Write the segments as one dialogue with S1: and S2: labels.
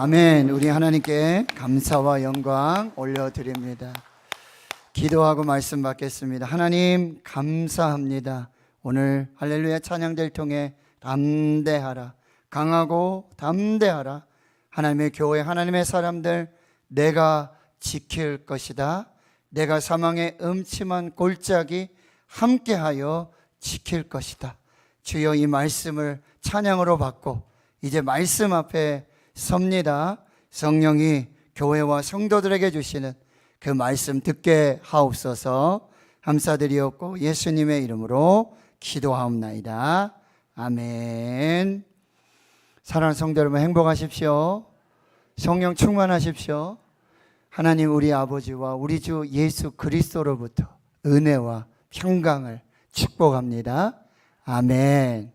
S1: 아멘. 우리 하나님께 감사와 영광 올려드립니다. 기도하고 말씀 받겠습니다. 하나님 감사합니다. 오늘 할렐루야 찬양들 통해 담대하라, 강하고 담대하라. 하나님의 교회, 하나님의 사람들 내가 지킬 것이다. 내가 사망의 음침한 골짜기 함께하여 지킬 것이다. 주여, 이 말씀을 찬양으로 받고 이제 말씀 앞에 섭니다. 성령이 교회와 성도들에게 주시는 그 말씀 듣게 하옵소서. 감사드리옵고 예수님의 이름으로 기도하옵나이다. 아멘. 사랑하는 성도 여러분, 행복하십시오. 성령 충만하십시오. 하나님 우리 아버지와 우리 주 예수 그리스도로부터 은혜와 평강을 축복합니다. 아멘.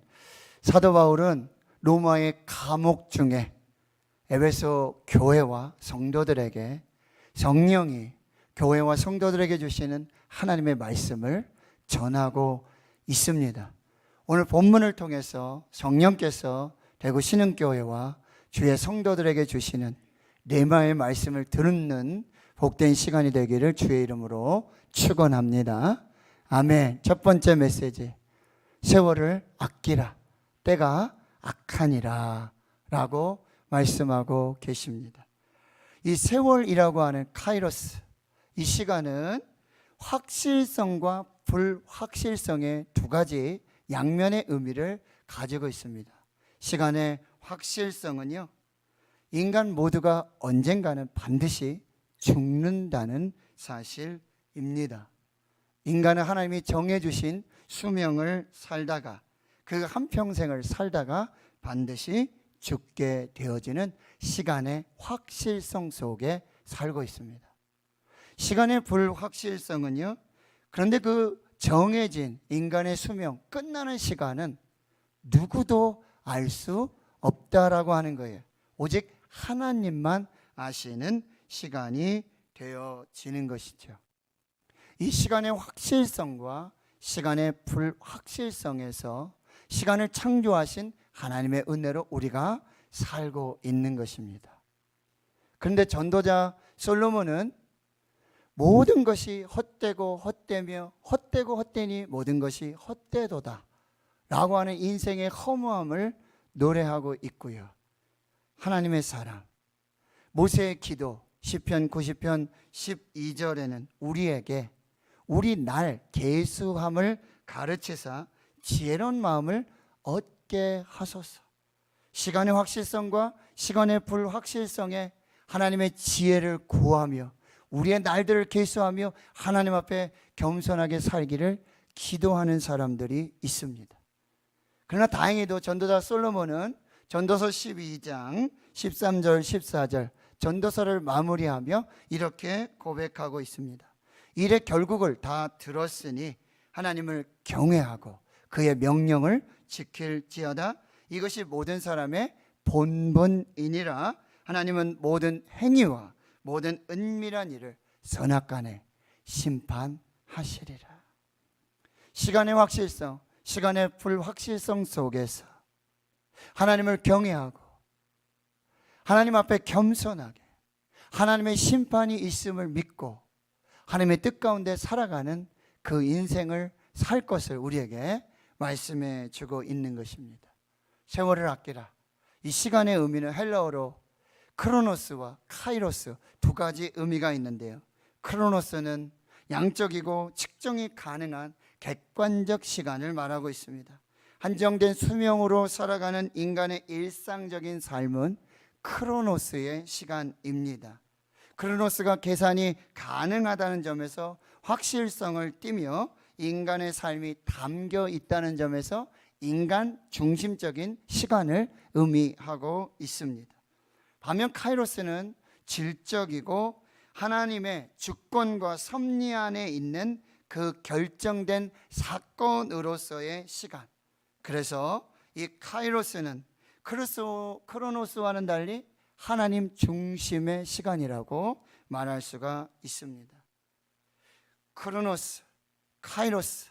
S1: 사도 바울은 로마의 감옥 중에 에베소 교회와 성도들에게 성령이 교회와 성도들에게 주시는 하나님의 말씀을 전하고 있습니다. 오늘 본문을 통해서 성령께서 대구 신흥교회와 주의 성도들에게 주시는 레마의 말씀을 듣는 복된 시간이 되기를 주의 이름으로 축원합니다. 아멘. 첫 번째 메시지, 세월을 아끼라, 때가 악하니라 라고 말씀하고 계십니다. 이 세월이라고 하는 카이로스, 이 시간은 확실성과 불확실성의 두 가지 양면의 의미를 가지고 있습니다. 시간의 확실성은요, 인간 모두가 언젠가는 반드시 죽는다는 사실입니다. 인간은 하나님이 정해주신 수명을 살다가 그 한평생을 살다가 반드시 죽게 되어지는 시간의 확실성 속에 살고 있습니다. 시간의 불확실성은요, 그런데 그 정해진 인간의 수명, 끝나는 시간은 누구도 알 수 없다라고 하는 거예요. 오직 하나님만 아시는 시간이 되어지는 것이죠. 이 시간의 확실성과 시간의 불확실성에서 시간을 창조하신 하나님의 은혜로 우리가 살고 있는 것입니다. 그런데 전도자 솔로몬은 모든 것이 헛되고 헛되며 헛되고 헛되니 모든 것이 헛되도다 라고 하는 인생의 허무함을 노래하고 있고요. 하나님의 사랑, 모세의 기도, 시편 90편 12절에는 우리에게 우리 날 계수함을 가르치사 지혜로운 마음을 얻게 하소서. 시간의 확실성과 시간의 불확실성에 하나님의 지혜를 구하며 우리의 날들을 계수하며 하나님 앞에 겸손하게 살기를 기도하는 사람들이 있습니다. 그러나 다행히도 전도자 솔로몬은 전도서 12장 13절 14절 전도서를 마무리하며 이렇게 고백하고 있습니다. 일의 결국을 다 들었으니 하나님을 경외하고 그의 명령을 지킬지어다. 이것이 모든 사람의 본분이니라. 하나님은 모든 행위와 모든 은밀한 일을 선악간에 심판하시리라. 시간의 확실성, 시간의 불확실성 속에서 하나님을 경외하고 하나님 앞에 겸손하게 하나님의 심판이 있음을 믿고 하나님의 뜻 가운데 살아가는 그 인생을 살 것을 우리에게 말씀해 주고 있는 것입니다. 세월을 아끼라. 이 시간의 의미는 헬라어로 크로노스와 카이로스 두 가지 의미가 있는데요. 크로노스는 양적이고 측정이 가능한 객관적 시간을 말하고 있습니다. 한정된 수명으로 살아가는 인간의 일상적인 삶은 크로노스의 시간입니다. 크로노스가 계산이 가능하다는 점에서 확실성을 띠며 인간의 삶이 담겨 있다는 점에서 인간 중심적인 시간을 의미하고 있습니다. 반면 카이로스는 질적이고 하나님의 주권과 섭리 안에 있는 그 결정된 사건으로서의 시간. 그래서 이 카이로스는 크로노스와는 달리 하나님 중심의 시간이라고 말할 수가 있습니다. 크로노스, 카이로스,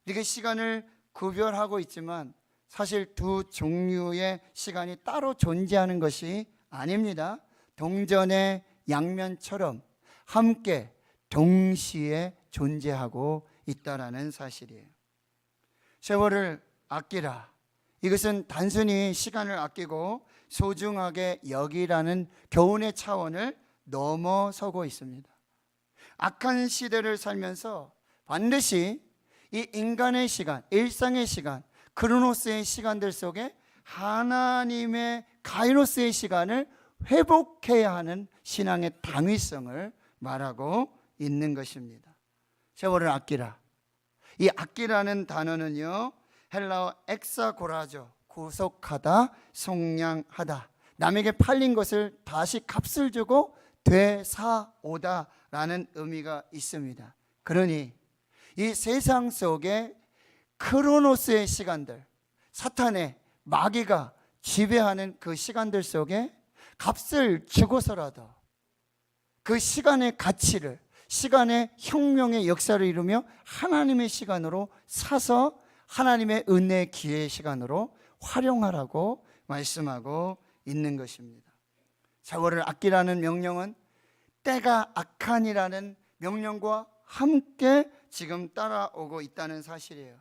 S1: 이렇게 시간을 구별하고 있지만 사실 두 종류의 시간이 따로 존재하는 것이 아닙니다. 동전의 양면처럼 함께 동시에 존재하고 있다라는 사실이에요. 세월을 아끼라. 이것은 단순히 시간을 아끼고 소중하게 여기라는 교훈의 차원을 넘어서고 있습니다. 악한 시대를 살면서 반드시 이 인간의 시간, 일상의 시간, 크로노스의 시간들 속에 하나님의 카이로스의 시간을 회복해야 하는 신앙의 당위성을 말하고 있는 것입니다. 세월을 아끼라. 이 아끼라는 단어는요, 헬라어 엑사고라죠. 구속하다, 속량하다. 남에게 팔린 것을 다시 값을 주고 되사오다라는 의미가 있습니다. 그러니 이 세상 속에 크로노스의 시간들, 사탄의 마귀가 지배하는 그 시간들 속에 값을 주고서라도 그 시간의 가치를, 시간의 혁명의 역사를 이루며 하나님의 시간으로 사서 하나님의 은혜의 기회의 시간으로 활용하라고 말씀하고 있는 것입니다. 세월을 아끼라는 명령은 때가 악한이라는 명령과 함께 지금 따라오고 있다는 사실이에요.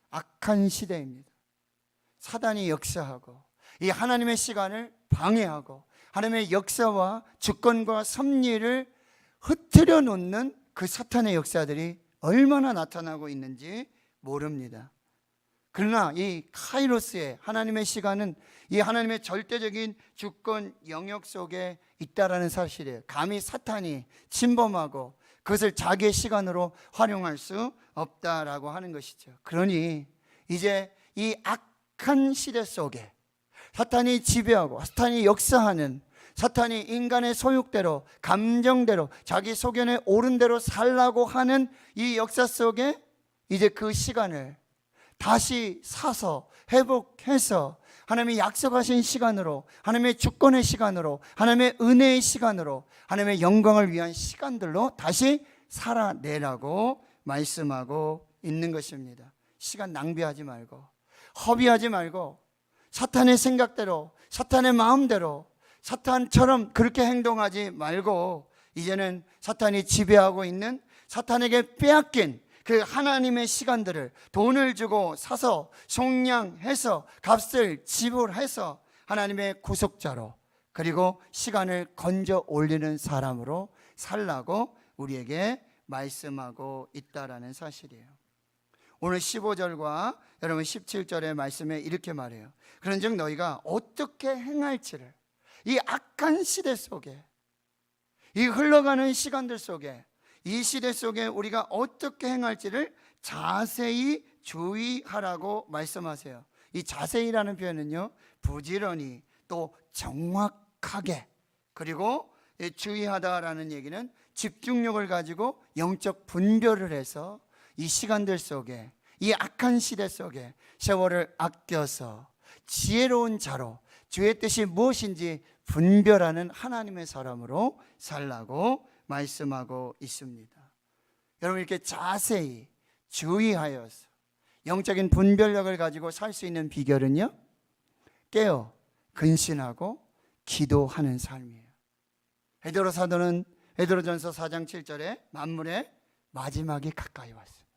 S1: 악한 시대입니다. 사단이 역사하고 이 하나님의 시간을 방해하고 하나님의 역사와 주권과 섭리를 흐트려 놓는 그 사탄의 역사들이 얼마나 나타나고 있는지 모릅니다. 그러나 이 카이로스의 하나님의 시간은 이 하나님의 절대적인 주권 영역 속에 있다라는 사실이에요. 감히 사탄이 침범하고 그것을 자기의 시간으로 활용할 수 없다라고 하는 것이죠. 그러니 이제 이 악한 시대 속에 사탄이 지배하고 사탄이 역사하는, 사탄이 인간의 소욕대로 감정대로 자기 소견에 옳은 대로 살라고 하는 이 역사 속에 이제 그 시간을 다시 사서 회복해서 하나님의 약속하신 시간으로, 하나님의 주권의 시간으로, 하나님의 은혜의 시간으로, 하나님의 영광을 위한 시간들로 다시 살아내라고 말씀하고 있는 것입니다. 시간 낭비하지 말고, 허비하지 말고, 사탄의 생각대로, 사탄의 마음대로, 사탄처럼 그렇게 행동하지 말고, 이제는 사탄이 지배하고 있는, 사탄에게 빼앗긴 그 하나님의 시간들을 돈을 주고 사서 속량해서 값을 지불해서 하나님의 구속자로, 그리고 시간을 건져 올리는 사람으로 살라고 우리에게 말씀하고 있다라는 사실이에요. 오늘 15절과 여러분 17절의 말씀에 이렇게 말해요. 그런즉 너희가 어떻게 행할지를, 이 악한 시대 속에, 이 흘러가는 시간들 속에, 이 시대 속에 우리가 어떻게 행할지를 자세히 주의하라고 말씀하세요. 이 자세히라는 표현은요, 부지런히 또 정확하게, 그리고 주의하다라는 얘기는 집중력을 가지고 영적 분별을 해서 이 시간들 속에, 이 악한 시대 속에 세월을 아껴서 지혜로운 자로 주의 뜻이 무엇인지 분별하는 하나님의 사람으로 살라고 말씀하고 있습니다. 여러분, 이렇게 자세히 주의하여서 영적인 분별력을 가지고 살 수 있는 비결은요, 깨어 근신하고 기도하는 삶이에요. 베드로 사도는 베드로전서 4장 7절에 만물의 마지막이 가까이 왔습니다.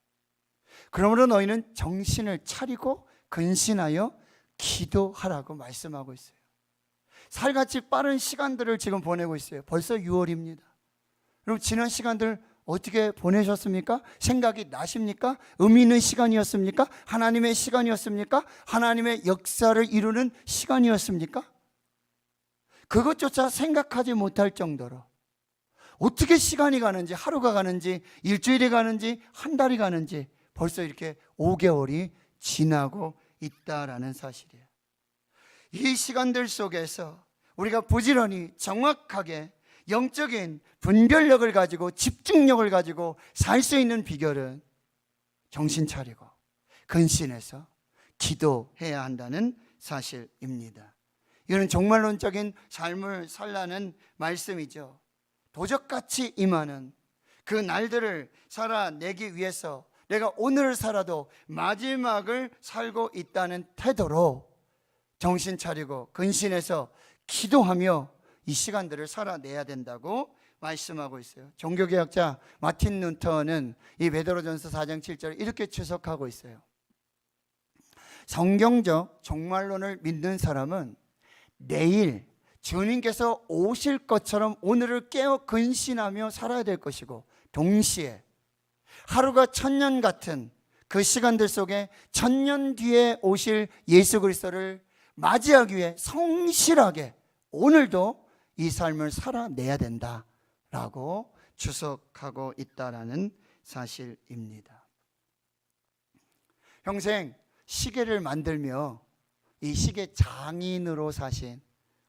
S1: 그러므로 너희는 정신을 차리고 근신하여 기도하라고 말씀하고 있어요. 살같이 빠른 시간들을 지금 보내고 있어요. 벌써 6월입니다. 여러분, 지난 시간들 어떻게 보내셨습니까? 생각이 나십니까? 의미 있는 시간이었습니까? 하나님의 시간이었습니까? 하나님의 역사를 이루는 시간이었습니까? 그것조차 생각하지 못할 정도로 어떻게 시간이 가는지, 하루가 가는지, 일주일이 가는지, 한 달이 가는지 벌써 이렇게 5개월이 지나고 있다라는 사실이에요. 이 시간들 속에서 우리가 부지런히 정확하게 영적인 분별력을 가지고 집중력을 가지고 살 수 있는 비결은 정신 차리고 근신해서 기도해야 한다는 사실입니다. 이거는 종말론적인 삶을 살라는 말씀이죠. 도적같이 임하는 그 날들을 살아내기 위해서 내가 오늘을 살아도 마지막을 살고 있다는 태도로 정신 차리고 근신해서 기도하며 이 시간들을 살아내야 된다고 말씀하고 있어요. 종교개혁자 마틴 루터는 이 베드로전서 4장 7절을 이렇게 추석하고 있어요. 성경적 종말론을 믿는 사람은 내일 주님께서 오실 것처럼 오늘을 깨어 근신하며 살아야 될 것이고, 동시에 하루가 천년 같은 그 시간들 속에 천년 뒤에 오실 예수 그리스도를 맞이하기 위해 성실하게 오늘도 이 삶을 살아내야 된다라고 추석하고 있다라는 사실입니다. 평생 시계를 만들며 이 시계 장인으로 사신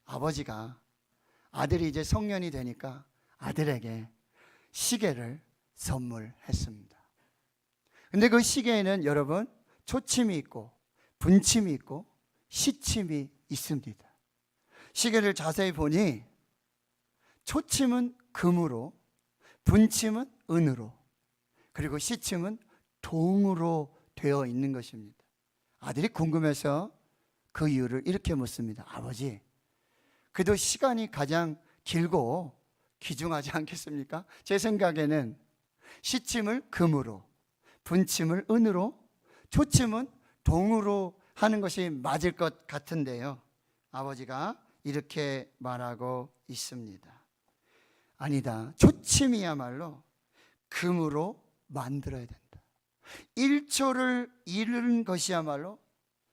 S1: 아버지가 아들이 이제 성년이 되니까 아들에게 시계를 선물했습니다. 근데 그 시계에는 여러분 초침이 있고 분침이 있고 시침이 있습니다. 시계를 자세히 보니 초침은 금으로, 분침은 은으로, 그리고 시침은 동으로 되어 있는 것입니다. 아들이 궁금해서 그 이유를 이렇게 묻습니다. 아버지, 그래도 시간이 가장 길고 귀중하지 않겠습니까? 제 생각에는 시침을 금으로, 분침을 은으로, 초침은 동으로 하는 것이 맞을 것 같은데요, 아버지가 이렇게 말하고 있습니다. 아니다. 초침이야말로 금으로 만들어야 된다. 1초를 잃은 것이야말로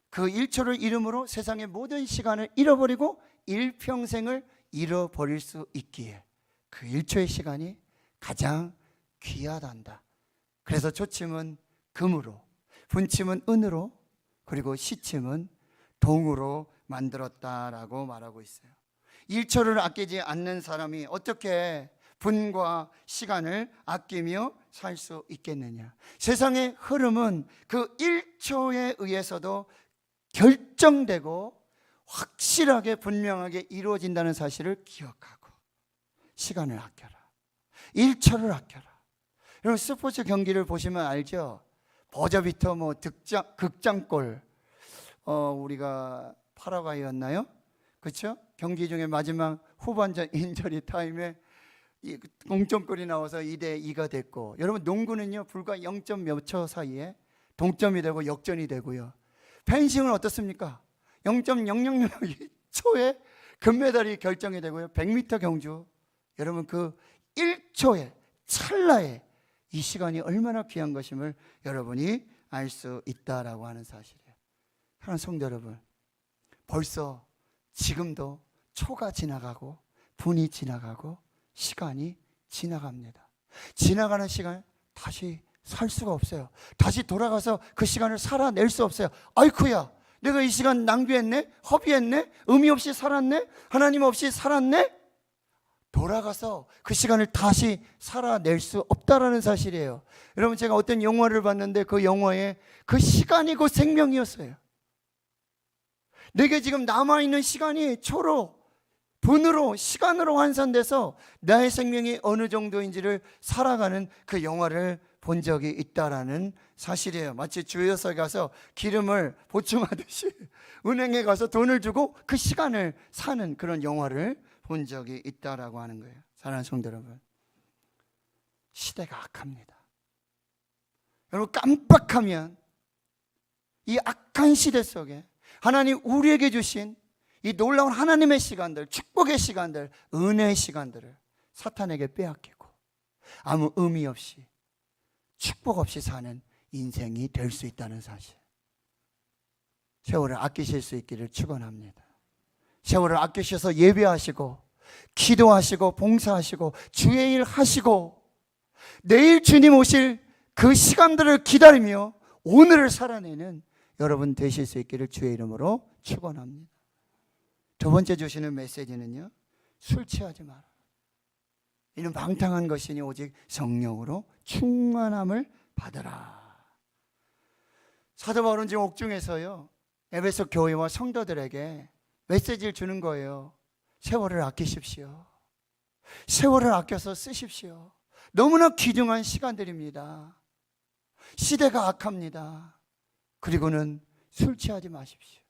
S1: 그 1초를 잃음으로 세상의 모든 시간을 잃어버리고 일평생을 잃어버릴 수 있기에 그 1초의 시간이 가장 귀하단다. 그래서 초침은 금으로, 분침은 은으로, 그리고 시침은 동으로 만들었다라고 말하고 있어요. 1초를 아끼지 않는 사람이 어떻게 분과 시간을 아끼며 살 수 있겠느냐. 세상의 흐름은 그 1초에 의해서도 결정되고 확실하게 분명하게 이루어진다는 사실을 기억하고 시간을 아껴라. 1초를 아껴라. 여러분 스포츠 경기를 보시면 알죠? 버저비터 극장골, 우리가 파라과이였나요? 그렇죠? 경기 중에 마지막 후반전 인저리 타임에 동점골이 나와서 2대2가 됐고, 여러분 농구는요 불과 0점 몇 초 사이에 동점이 되고 역전이 되고요. 펜싱은 어떻습니까? 0.000초에 금메달이 결정이 되고요. 100m 경주, 여러분 그 1초에 찰나에 이 시간이 얼마나 귀한 것임을 여러분이 알 수 있다라고 하는 사실이에요. 사랑하는 성도 여러분, 벌써 지금도 초가 지나가고 분이 지나가고 시간이 지나갑니다. 지나가는 시간 다시 살 수가 없어요. 다시 돌아가서 그 시간을 살아낼 수 없어요. 아이쿠야, 내가 이 시간 낭비했네, 허비했네, 의미 없이 살았네, 하나님 없이 살았네. 돌아가서 그 시간을 다시 살아낼 수 없다라는 사실이에요. 여러분, 제가 어떤 영화를 봤는데 그 영화에 그 시간이 곧 생명이었어요. 내게 지금 남아있는 시간이 초로, 분으로, 시간으로 환산돼서 나의 생명이 어느 정도인지를 살아가는 그 영화를 본 적이 있다라는 사실이에요. 마치 주유소에 가서 기름을 보충하듯이 은행에 가서 돈을 주고 그 시간을 사는 그런 영화를 본 적이 있다라고 하는 거예요. 사랑하는 성도 여러분, 시대가 악합니다. 여러분, 깜빡하면 이 악한 시대 속에 하나님 우리에게 주신 이 놀라운 하나님의 시간들, 축복의 시간들, 은혜의 시간들을 사탄에게 빼앗기고 아무 의미 없이 축복 없이 사는 인생이 될 수 있다는 사실, 세월을 아끼실 수 있기를 축원합니다. 세월을 아끼셔서 예배하시고 기도하시고 봉사하시고 주의 일 하시고 내일 주님 오실 그 시간들을 기다리며 오늘을 살아내는 여러분 되실 수 있기를 주의 이름으로 축원합니다. 두 번째 주시는 메시지는요, 술 취하지 마라. 이는 방탕한 것이니 오직 성령으로 충만함을 받으라. 사도 바울은 지금 옥중에서요 에베소 교회와 성도들에게 메시지를 주는 거예요. 세월을 아끼십시오. 세월을 아껴서 쓰십시오. 너무나 귀중한 시간들입니다. 시대가 악합니다. 그리고는 술 취하지 마십시오.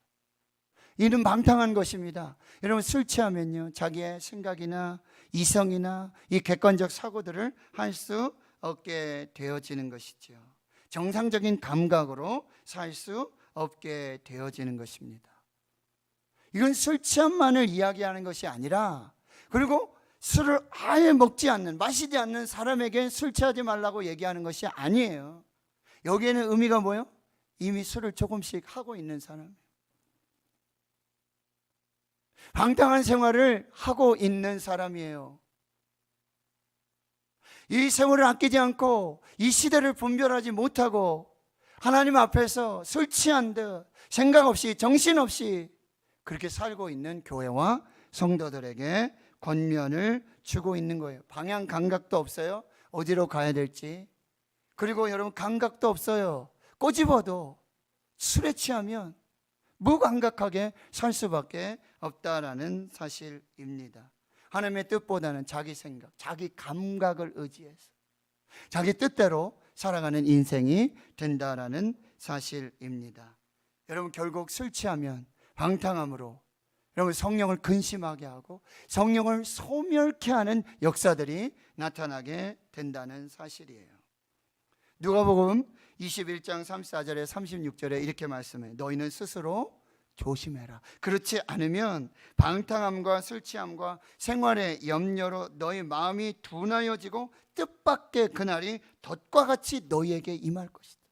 S1: 이는 방탕한 것입니다. 여러분, 술 취하면요, 자기의 생각이나 이성이나 이 객관적 사고들을 할 수 없게 되어지는 것이죠. 정상적인 감각으로 살 수 없게 되어지는 것입니다. 이건 술 취함만을 이야기하는 것이 아니라, 그리고 술을 아예 먹지 않는, 마시지 않는 사람에게 술 취하지 말라고 얘기하는 것이 아니에요. 여기에는 의미가 뭐예요? 이미 술을 조금씩 하고 있는 사람, 방탕한 생활을 하고 있는 사람이에요. 이 세월을 아끼지 않고 이 시대를 분별하지 못하고 하나님 앞에서 술 취한 듯 생각 없이 정신없이 그렇게 살고 있는 교회와 성도들에게 권면을 주고 있는 거예요. 방향 감각도 없어요. 어디로 가야 될지. 그리고 여러분, 감각도 없어요. 꼬집어도 술에 취하면 무감각하게 살 수밖에 없다라는 사실입니다. 하나님의 뜻보다는 자기 생각, 자기 감각을 의지해서 자기 뜻대로 살아가는 인생이 된다라는 사실입니다. 여러분, 결국 술 취하면 방탕함으로 여러분 성령을 근심하게 하고 성령을 소멸케 하는 역사들이 나타나게 된다는 사실이에요. 누가복음 21장 34절에 36절에 이렇게 말씀해요. 너희는 스스로 조심해라. 그렇지 않으면 방탕함과 술 취함과 생활의 염려로 너희 마음이 둔하여지고 뜻밖의 그날이 덫과 같이 너희에게 임할 것이다.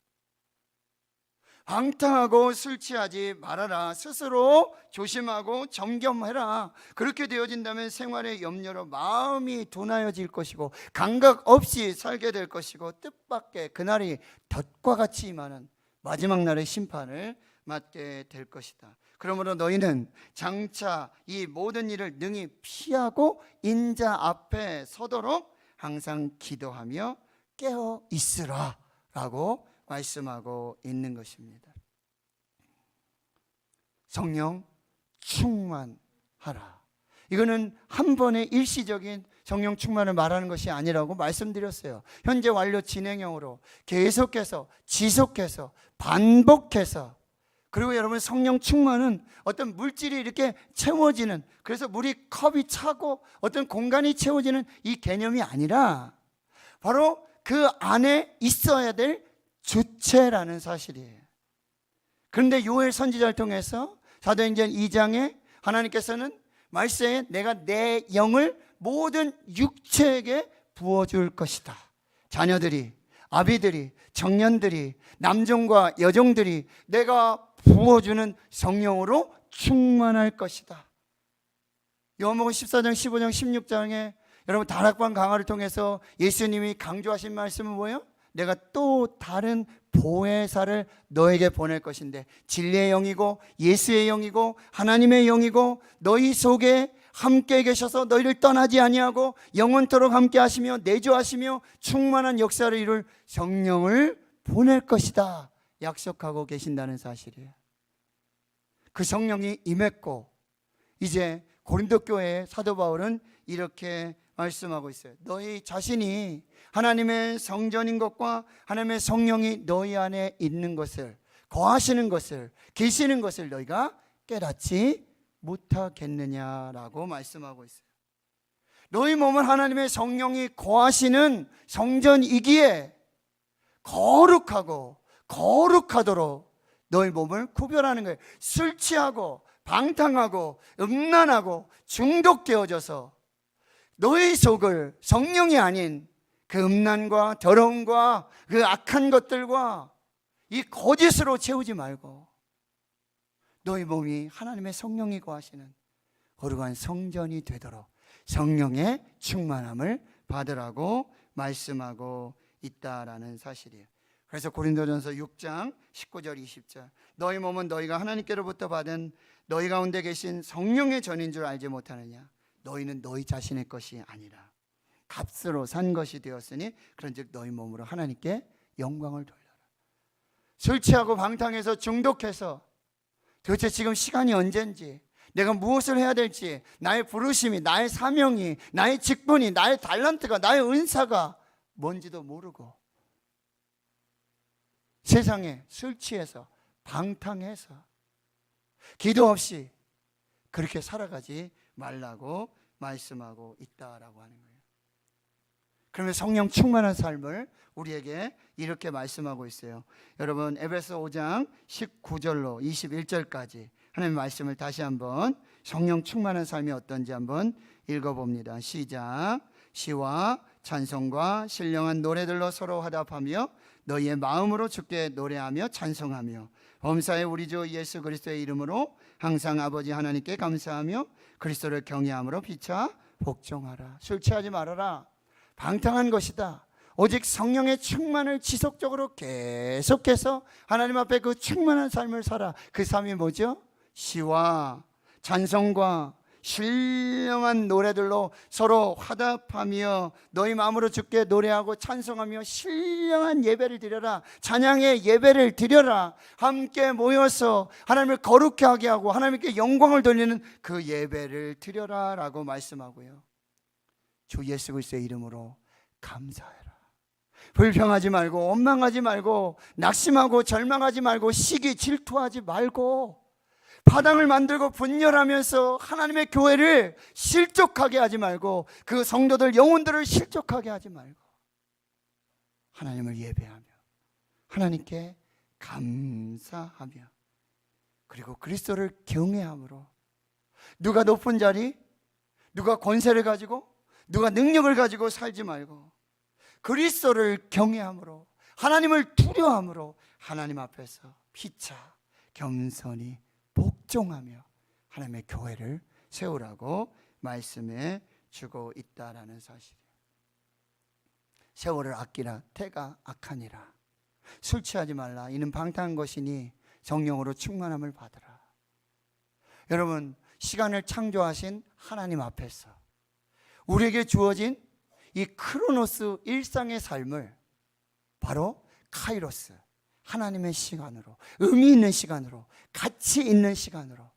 S1: 방탕하고 술 취하지 말아라. 스스로 조심하고 점검해라. 그렇게 되어진다면 생활의 염려로 마음이 둔하여질 것이고 감각 없이 살게 될 것이고 뜻밖의 그날이 덫과 같이 임하는 마지막 날의 심판을 맞게 될 것이다. 그러므로 너희는 장차 이 모든 일을 능히 피하고 인자 앞에 서도록 항상 기도하며 깨어 있으라 라고 말씀하고 있는 것입니다. 성령 충만하라. 이거는 한 번의 일시적인 성령 충만을 말하는 것이 아니라고 말씀드렸어요. 현재 완료 진행형으로 계속해서 지속해서 반복해서, 그리고 여러분, 성령 충만은 어떤 물질이 이렇게 채워지는, 그래서 물이 컵이 차고 어떤 공간이 채워지는 이 개념이 아니라 바로 그 안에 있어야 될 주체라는 사실이에요. 그런데 요엘 선지자를 통해서 사도행전 2장에 하나님께서는 말세에 내가 내 영을 모든 육체에게 부어줄 것이다. 자녀들이, 아비들이, 청년들이, 남종과 여종들이 내가 부어주는 성령으로 충만할 것이다. 요한복음 14장, 15장, 16장에 여러분 다락방 강화를 통해서 예수님이 강조하신 말씀은 뭐예요? 내가 또 다른 보혜사를 너에게 보낼 것인데 진리의 영이고 예수의 영이고 하나님의 영이고 너희 속에 함께 계셔서 너희를 떠나지 아니하고 영원토록 함께 하시며 내주하시며 충만한 역사를 이룰 성령을 보낼 것이다 약속하고 계신다는 사실이에요. 그 성령이 임했고 이제 고린도 교회의 사도 바울은 이렇게 말씀하고 있어요. 너희 자신이 하나님의 성전인 것과 하나님의 성령이 너희 안에 있는 것을, 거하시는 것을, 계시는 것을 너희가 깨닫지 못하겠느냐라고 말씀하고 있어요. 너희 몸은 하나님의 성령이 거하시는 성전이기에 거룩하고 거룩하도록 너희 몸을 구별하는 거예요. 술 취하고 방탕하고 음란하고 중독되어져서 너희 속을 성령이 아닌 그 음란과 더러움과 그 악한 것들과 이 거짓으로 채우지 말고 너희 몸이 하나님의 성령이 거하시는 거룩한 성전이 되도록 성령의 충만함을 받으라고 말씀하고 있다라는 사실이에요. 그래서 고린도전서 6장 19절 20절 너희 몸은 너희가 하나님께로부터 받은 너희 가운데 계신 성령의 전인 줄 알지 못하느냐. 너희는 너희 자신의 것이 아니라 값으로 산 것이 되었으니 그런즉 너희 몸으로 하나님께 영광을 돌려라. 술 취하고 방탕해서 중독해서 도대체 지금 시간이 언젠지, 내가 무엇을 해야 될지, 나의 부르심이, 나의 사명이, 나의 직분이, 나의 달란트가, 나의 은사가 뭔지도 모르고 세상에 술 취해서 방탕해서 기도 없이 그렇게 살아가지 말라고 말씀하고 있다라고 하는 거예요. 그러면 성령 충만한 삶을 우리에게 이렇게 말씀하고 있어요. 여러분, 에베소 5장 19절로 21절까지 하나님의 말씀을 다시 한번, 성령 충만한 삶이 어떤지 한번 읽어봅니다. 시작. 시와 찬송과 신령한 노래들로 서로 화답하며 너희의 마음으로 주께 노래하며 찬송하며 범사의 우리 주 예수 그리스도의 이름으로 항상 아버지 하나님께 감사하며 그리스도를 경외함으로 피차 복종하라. 술 취하지 말아라. 방탕한 것이다. 오직 성령의 충만을 지속적으로 계속해서 하나님 앞에 그 충만한 삶을 살아. 그 삶이 뭐죠? 시와 찬송과 신령한 노래들로 서로 화답하며 너희 마음으로 주께 노래하고 찬송하며 신령한 예배를 드려라. 찬양의 예배를 드려라. 함께 모여서 하나님을 거룩하게 하고 하나님께 영광을 돌리는 그 예배를 드려라 라고 말씀하고요. 주 예수 그리스도의 이름으로 감사해라. 불평하지 말고 원망하지 말고 낙심하고 절망하지 말고 시기 질투하지 말고 파당을 만들고 분열하면서 하나님의 교회를 실족하게 하지 말고 그 성도들 영혼들을 실족하게 하지 말고 하나님을 예배하며 하나님께 감사하며 그리고 그리스도를 경외함으로 누가 높은 자리, 누가 권세를 가지고 누가 능력을 가지고 살지 말고 그리스도를 경외함으로 하나님을 두려워함으로 하나님 앞에서 피차 겸손히 복종하며 하나님의 교회를 세우라고 말씀해 주고 있다라는 사실이에요. 세월을 아끼라. 태가 악하니라. 술 취하지 말라. 이는 방탕한 것이니 성령으로 충만함을 받으라. 여러분, 시간을 창조하신 하나님 앞에서 우리에게 주어진 이 크로노스 일상의 삶을 바로 카이로스, 하나님의 시간으로, 의미 있는 시간으로, 가치 있는 시간으로,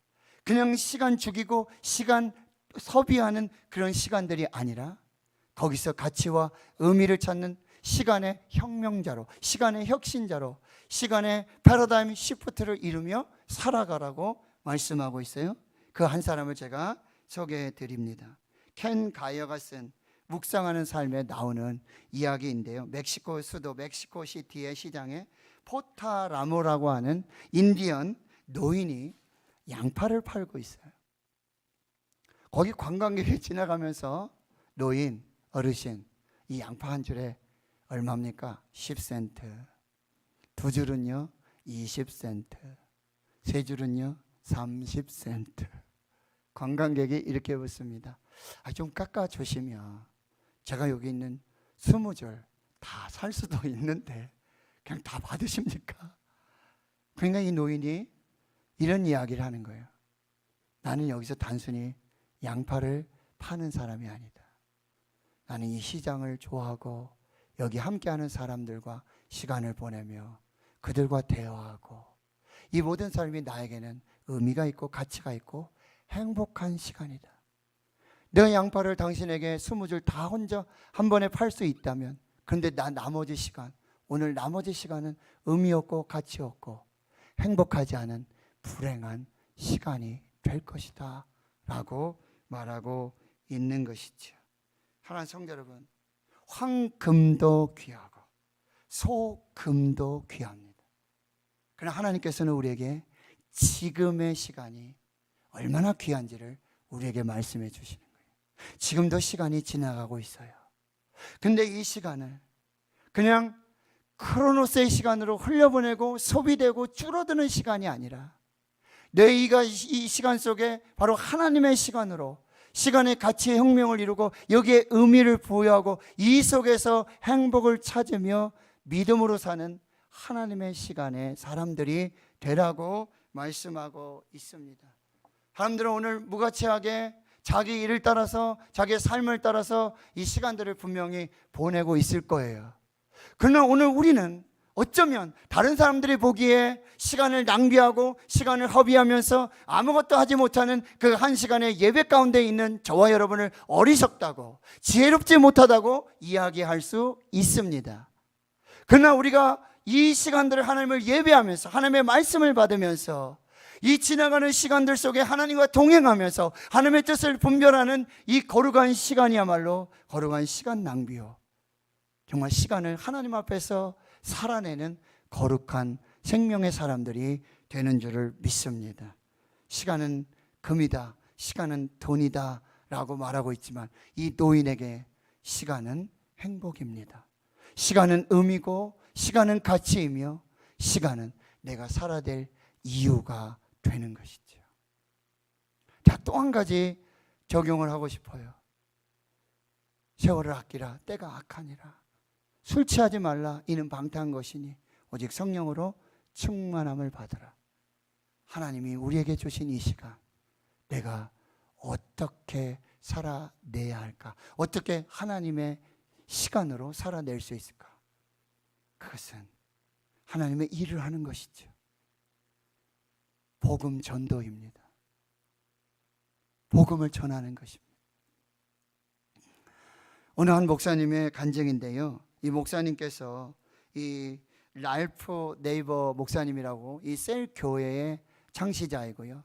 S1: 그냥 시간 죽이고 시간 소비하는 그런 시간들이 아니라 거기서 가치와 의미를 찾는 시간의 혁명자로, 시간의 혁신자로, 시간의 패러다임 시프트를 이루며 살아가라고 말씀하고 있어요. 그 한 사람을 제가 소개해 드립니다. 켄 가이어가 쓴 묵상하는 삶에 나오는 이야기인데요. 멕시코 수도 멕시코시티의 시장에 포타라모라고 하는 인디언 노인이 양파를 팔고 있어요. 거기 관광객이 지나가면서 노인, 어르신, 이 양파 한 줄에 얼마입니까? 10센트. 두 줄은요 20센트. 세 줄은요 30센트. 관광객이 이렇게 묻습니다. 좀 깎아주시면 제가 여기 있는 20줄 다 살 수도 있는데 그냥 다 받으십니까? 그러니까 이 노인이 이런 이야기를 하는 거예요. 나는 여기서 단순히 양파를 파는 사람이 아니다. 나는 이 시장을 좋아하고 여기 함께하는 사람들과 시간을 보내며 그들과 대화하고 이 모든 삶이 나에게는 의미가 있고 가치가 있고 행복한 시간이다. 내가 양파를 당신에게 20줄 다 혼자 한 번에 팔 수 있다면, 그런데 나머지 시간, 오늘 나머지 시간은 의미 없고 가치 없고 행복하지 않은 불행한 시간이 될 것이다 라고 말하고 있는 것이죠. 사랑하는 성도 여러분, 황금도 귀하고 소금도 귀합니다. 그러나 하나님께서는 우리에게 지금의 시간이 얼마나 귀한지를 우리에게 말씀해 주시는 거예요. 지금도 시간이 지나가고 있어요. 근데 이 시간을 그냥 크로노스의 시간으로 흘려보내고 소비되고 줄어드는 시간이 아니라 너희가 이 시간 속에 바로 하나님의 시간으로 시간의 가치의 혁명을 이루고 여기에 의미를 부여하고 이 속에서 행복을 찾으며 믿음으로 사는 하나님의 시간에 사람들이 되라고 말씀하고 있습니다. 사람들은 오늘 무가치하게 자기 일을 따라서 자기의 삶을 따라서 이 시간들을 분명히 보내고 있을 거예요. 그러나 오늘 우리는 어쩌면 다른 사람들이 보기에 시간을 낭비하고 시간을 허비하면서 아무것도 하지 못하는 그 한 시간의 예배 가운데 있는 저와 여러분을 어리석다고 지혜롭지 못하다고 이야기할 수 있습니다. 그러나 우리가 이 시간들을 하나님을 예배하면서 하나님의 말씀을 받으면서 이 지나가는 시간들 속에 하나님과 동행하면서 하나님의 뜻을 분별하는 이 거룩한 시간이야말로 거룩한 시간 낭비요, 정말 시간을 하나님 앞에서 살아내는 거룩한 생명의 사람들이 되는 줄을 믿습니다. 시간은 금이다, 시간은 돈이다 라고 말하고 있지만 이 노인에게 시간은 행복입니다. 시간은 의미고 시간은 가치이며 시간은 내가 살아야 될 이유가 되는 것이죠. 자, 또 한 가지 적용을 하고 싶어요. 세월을 아끼라, 때가 악하니라. 술 취하지 말라, 이는 방탕한 것이니 오직 성령으로 충만함을 받으라. 하나님이 우리에게 주신 이 시간, 내가 어떻게 살아내야 할까? 어떻게 하나님의 시간으로 살아낼 수 있을까? 그것은 하나님의 일을 하는 것이죠. 복음 전도입니다. 복음을 전하는 것입니다. 어느 한 목사님의 간증인데요, 이 목사님께서 이 랄프 네이버 목사님이라고 이 셀 교회의 창시자이고요,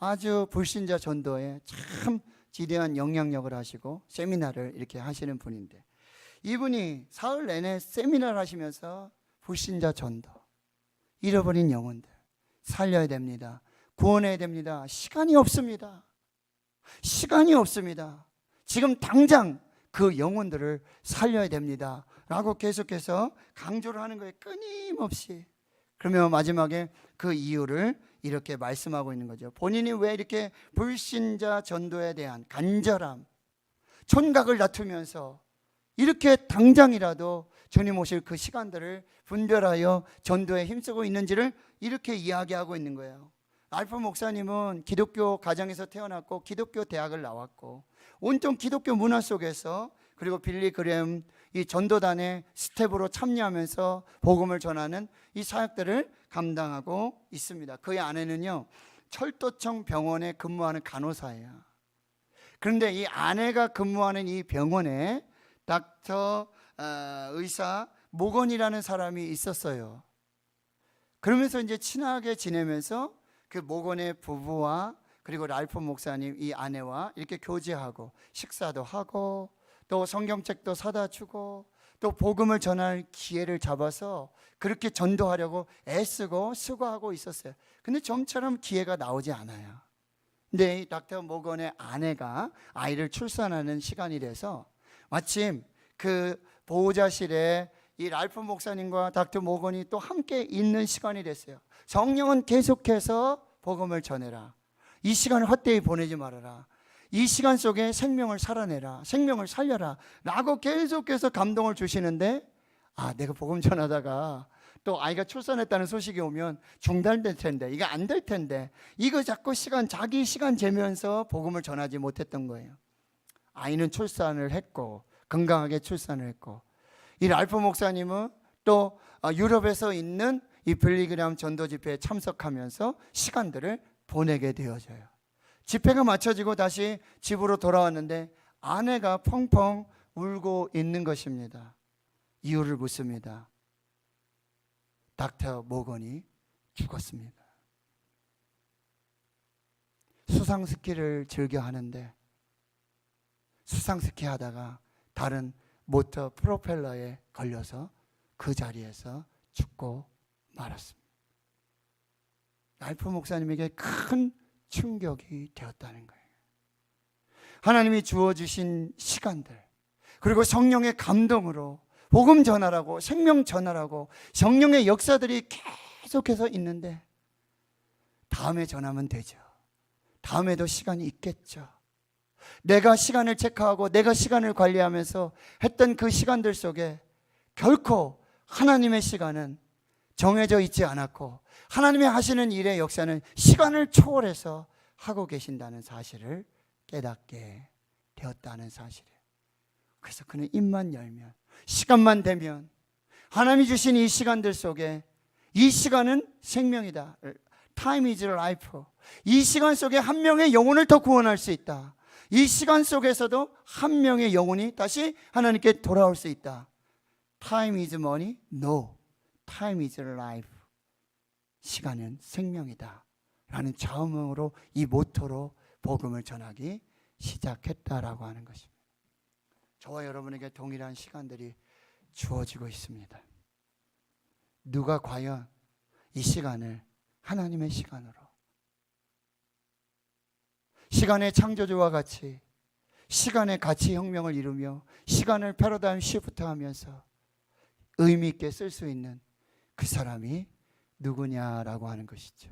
S1: 아주 불신자 전도에 참 지대한 영향력을 하시고 세미나를 이렇게 하시는 분인데, 이분이 사흘 내내 세미나를 하시면서 불신자 전도, 잃어버린 영혼들 살려야 됩니다, 구원해야 됩니다, 시간이 없습니다, 시간이 없습니다, 지금 당장 그 영혼들을 살려야 됩니다 라고 계속해서 강조를 하는 거예요, 끊임없이. 그러면 마지막에 그 이유를 이렇게 말씀하고 있는 거죠. 본인이 왜 이렇게 불신자 전도에 대한 간절함, 촌각을 다투면서 이렇게 당장이라도 주님 오실 그 시간들을 분별하여 전도에 힘쓰고 있는지를 이렇게 이야기하고 있는 거예요. 랄프 목사님은 기독교 가정에서 태어났고 기독교 대학을 나왔고 온통 기독교 문화 속에서, 그리고 빌리 그레엄 이 전도단의 스텝으로 참여하면서 복음을 전하는 이 사역들을 감당하고 있습니다. 그의 아내는요, 철도청 병원에 근무하는 간호사예요. 그런데 이 아내가 근무하는 이 병원에 닥터 의사 모건이라는 사람이 있었어요. 그러면서 이제 친하게 지내면서 그 모건의 부부와 그리고 랄프 목사님 이 아내와 이렇게 교제하고 식사도 하고 또 성경책도 사다 주고 또 복음을 전할 기회를 잡아서 그렇게 전도하려고 애쓰고 수고하고 있었어요. 근데 좀처럼 기회가 나오지 않아요. 근데 이 닥터 모건의 아내가 아이를 출산하는 시간이 돼서 마침 그 보호자실에 이 랄프 목사님과 닥터 모건이 또 함께 있는 시간이 됐어요. 성령은 계속해서 복음을 전해라, 이 시간을 헛되이 보내지 말아라, 이 시간 속에 생명을 살아내라, 생명을 살려라 라고 계속해서 감동을 주시는데, 내가 복음 전하다가 또 아이가 출산했다는 소식이 오면 중단될 텐데, 이거 안 될 텐데, 이거 자꾸 자기 시간 재면서 복음을 전하지 못했던 거예요. 아이는 출산을 했고 건강하게 출산을 했고, 이 랄프 목사님은 또 유럽에서 있는 이 빌리그램 전도 집회에 참석하면서 시간들을 보내게 되어져요. 집회가 마쳐지고 다시 집으로 돌아왔는데 아내가 펑펑 울고 있는 것입니다. 이유를 묻습니다. 닥터 모건이 죽었습니다. 수상스키를 즐겨 하는데 수상스키 하다가 다른 모터 프로펠러에 걸려서 그 자리에서 죽고 말았습니다. 랄프 목사님에게 큰 충격이 되었다는 거예요. 하나님이 주어주신 시간들, 그리고 성령의 감동으로 복음 전하라고, 생명 전하라고 성령의 역사들이 계속해서 있는데 다음에 전하면 되죠. 다음에도 시간이 있겠죠. 내가 시간을 체크하고 내가 시간을 관리하면서 했던 그 시간들 속에 결코 하나님의 시간은 정해져 있지 않았고 하나님의 하시는 일의 역사는 시간을 초월해서 하고 계신다는 사실을 깨닫게 되었다는 사실이에요. 그래서 그는 입만 열면, 시간만 되면 하나님이 주신 이 시간들 속에, 이 시간은 생명이다, Time is life, 이 시간 속에 한 명의 영혼을 더 구원할 수 있다, 이 시간 속에서도 한 명의 영혼이 다시 하나님께 돌아올 수 있다. Time is money? No, time is life. 시간은 생명이다 라는 자음으로, 이 모토로 복음을 전하기 시작했다라고 하는 것입니다. 저와 여러분에게 동일한 시간들이 주어지고 있습니다. 누가 과연 이 시간을 하나님의 시간으로, 시간의 창조주와 같이 시간의 가치 혁명을 이루며 시간을 패러다임 시프트 하면서 의미 있게 쓸 수 있는 그 사람이 누구냐라고 하는 것이죠.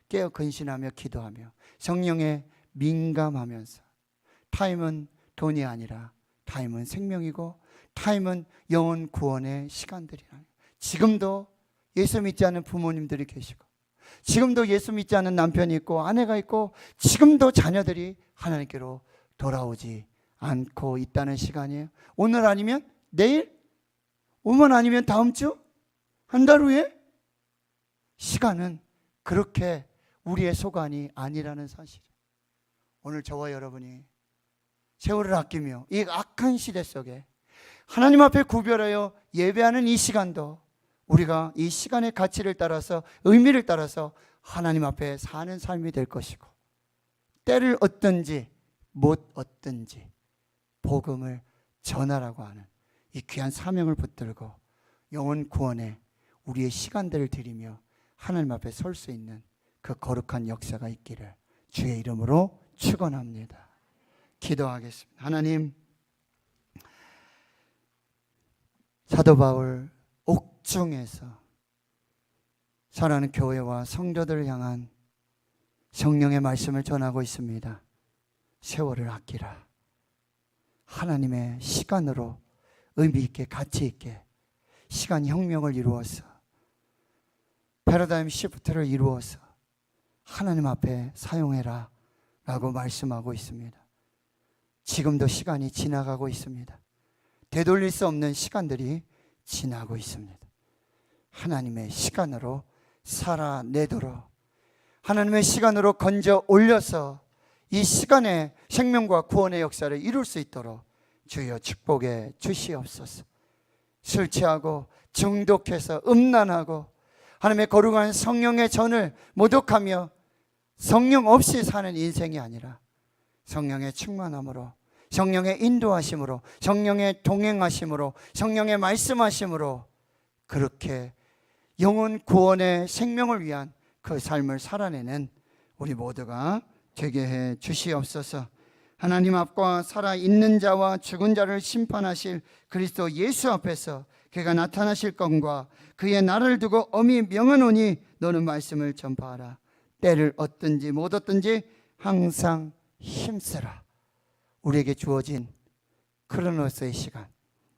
S1: 깨어 근신하며 기도하며 성령에 민감하면서, 타임은 돈이 아니라 타임은 생명이고 타임은 영혼 구원의 시간들이라는, 지금도 예수 믿지 않는 부모님들이 계시고, 지금도 예수 믿지 않는 남편이 있고 아내가 있고, 지금도 자녀들이 하나님께로 돌아오지 않고 있다는 시간이에요. 오늘 아니면 내일, 오늘 아니면 다음 주, 한 달 후에. 시간은 그렇게 우리의 소관이 아니라는 사실. 오늘 저와 여러분이 세월을 아끼며 이 악한 시대 속에 하나님 앞에 구별하여 예배하는 이 시간도, 우리가 이 시간의 가치를 따라서, 의미를 따라서 하나님 앞에 사는 삶이 될 것이고, 때를 얻든지 못 얻든지 복음을 전하라고 하는 이 귀한 사명을 붙들고 영혼 구원에 우리의 시간들을 드리며 하나님 앞에 설 수 있는 그 거룩한 역사가 있기를 주의 이름으로 축원합니다. 기도하겠습니다. 하나님, 사도 바울 옥중에서 사랑하는 교회와 성도들을 향한 성령의 말씀을 전하고 있습니다. 세월을 아끼라. 하나님의 시간으로 의미 있게, 가치 있게 시간 혁명을 이루어서, 패러다임 시프트를 이루어서 하나님 앞에 사용해라 라고 말씀하고 있습니다. 지금도 시간이 지나가고 있습니다. 되돌릴 수 없는 시간들이 지나고 있습니다. 하나님의 시간으로 살아내도록, 하나님의 시간으로 건져 올려서 이 시간에 생명과 구원의 역사를 이룰 수 있도록 주여 축복해 주시옵소서. 술 취하고 중독해서 음란하고 하나님의 거룩한 성령의 전을 모독하며 성령 없이 사는 인생이 아니라 성령의 충만함으로, 성령의 인도하심으로, 성령의 동행하심으로, 성령의 말씀하심으로 그렇게 영혼 구원의 생명을 위한 그 삶을 살아내는 우리 모두가 되게 해 주시옵소서. 하나님 앞과 살아있는 자와 죽은 자를 심판하실 그리스도 예수 앞에서 그가 나타나실 것과 그의 날을 두고 엄히 명하노니 너는 말씀을 전파하라. 때를 얻든지 못 얻든지 항상 힘쓰라. 우리에게 주어진 크로노스의 시간,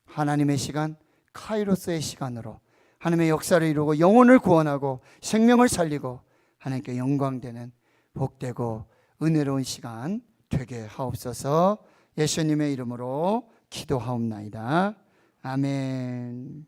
S1: 하나님의 시간, 카이로스의 시간으로 하나님의 역사를 이루고 영혼을 구원하고 생명을 살리고 하나님께 영광되는 복되고 은혜로운 시간 되게 하옵소서. 예수님의 이름으로 기도하옵나이다. 아멘.